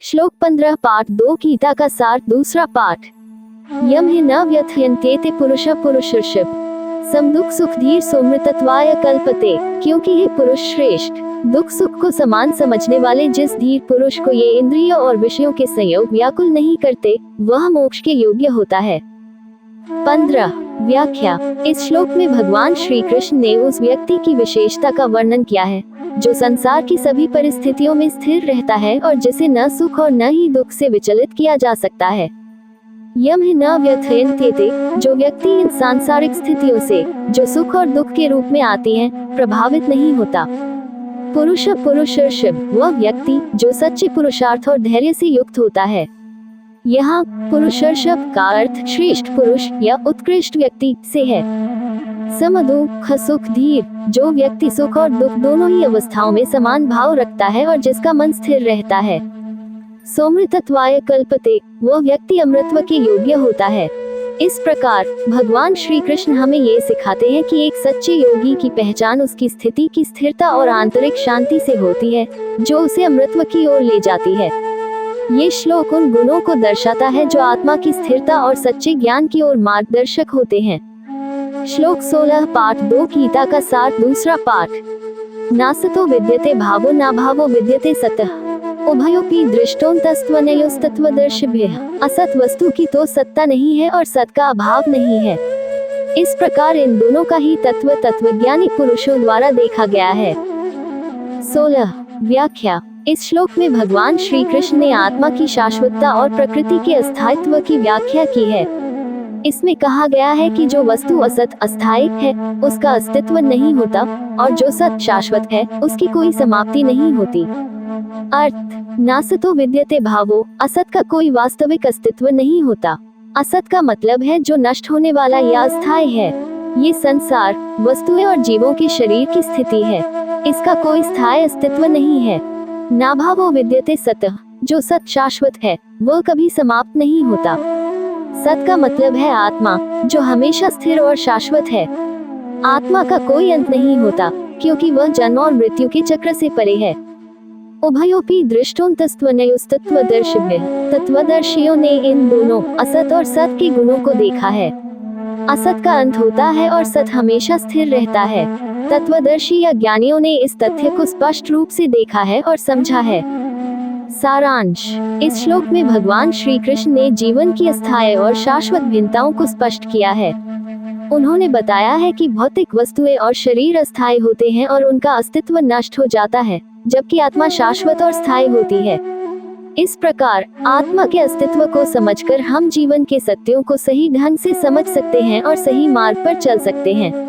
श्लोक 15 पाठ 2 गीता का सार दूसरा पाठ। यम हि न व्यथयन्ते पुरुष पुरुषर्षभ सम दुख सुख धीर सोमृतत्वाय कल्पते। क्योंकि हे पुरुष श्रेष्ठ, दुख सुख को समान समझने वाले जिस धीर पुरुष को ये इंद्रियों और विषयों के संयोग व्याकुल नहीं करते, वह मोक्ष के योग्य होता है। 15 व्याख्या। इस श्लोक में भगवान श्री कृष्ण ने उस व्यक्ति की विशेषता का वर्णन किया है जो संसार की सभी परिस्थितियों में स्थिर रहता है और जिसे न सुख और न ही दुख से विचलित किया जा सकता है। यम हि न व्यथयन्ते, जो व्यक्ति इन सांसारिक स्थितियों से जो सुख और दुख के रूप में आती हैं, प्रभावित नहीं होता। पुरुष पुरुषर्षभ, वह व्यक्ति जो सच्चे पुरुषार्थ और धैर्य से युक्त होता है। यहाँ पुरुषर्षभ का अर्थ श्रेष्ठ पुरुष या उत्कृष्ट व्यक्ति से है। सम दुख सुख धीर, जो व्यक्ति सुख और दुख दोनों ही अवस्थाओं में समान भाव रखता है और जिसका मन स्थिर रहता है। सोमृतत्वाय कल्पते, वह व्यक्ति अमृतत्व के योग्य होता है। इस प्रकार भगवान श्री कृष्ण हमें ये सिखाते हैं कि एक सच्चे योगी की पहचान उसकी स्थिति की स्थिरता और आंतरिक शांति से होती है, जो उसे अमृतत्व की ओर ले जाती है। ये श्लोक उन गुणों को दर्शाता है जो आत्मा की स्थिरता और सच्चे ज्ञान की ओर मार्गदर्शक होते हैं। श्लोक 16 पाठ 2 गीता का सार दूसरा पाठ। नासतो विद्यते भावो न भावो विद्यते सतः उभयोपि दृष्टोन्तस्त्वनयोस्तत्वदर्शिभ्यः। असत वस्तु की तो सत्ता नहीं है और सत का अभाव नहीं है। इस प्रकार इन दोनों का ही तत्व तत्वज्ञानी पुरुषों द्वारा देखा गया है। 16 व्याख्या। इस श्लोक में भगवान श्री कृष्ण ने आत्मा की शाश्वतता और प्रकृति के अस्थायित्व की व्याख्या की है। इसमें कहा गया है कि जो वस्तु असत अस्थायी है, उसका अस्तित्व नहीं होता, और जो सत शाश्वत है, उसकी कोई समाप्ति नहीं होती। अर्थ, नासतो विद्यते भावो, असत का कोई वास्तविक अस्तित्व नहीं होता। असत का मतलब है जो नष्ट होने वाला या अस्थायी है। ये संसार, वस्तुएं और जीवों के शरीर की स्थिति है। इसका कोई स्थायी अस्तित्व नहीं है। नाभावो विद्यते सतः, जो सत शाश्वत है, वह कभी समाप्त नहीं होता। सत का मतलब है आत्मा, जो हमेशा स्थिर और शाश्वत है। आत्मा का कोई अंत नहीं होता, क्योंकि वह जन्म और मृत्यु के चक्र से परे है। उभयोपि दृष्टोन्तस्त्वनयोस्तत्वदर्शिभ्यः, तत्वदर्शियों ने इन दोनों असत और सत के गुणों को देखा है। असत का अंत होता है और सत हमेशा स्थिर रहता है। तत्वदर्शी या ज्ञानियों ने इस तथ्य को स्पष्ट रूप से देखा है और समझा है। सारांश। इस श्लोक में भगवान श्री कृष्ण ने जीवन की अस्थायी और शाश्वत भिन्नताओं को स्पष्ट किया है। उन्होंने बताया है कि भौतिक वस्तुएं और शरीर अस्थायी होते हैं और उनका अस्तित्व नष्ट हो जाता है, जबकि आत्मा शाश्वत और स्थायी होती है। इस प्रकार आत्मा के अस्तित्व को समझकर हम जीवन के सत्यों को सही ढंग से समझ सकते हैं और सही मार्ग पर चल सकते हैं।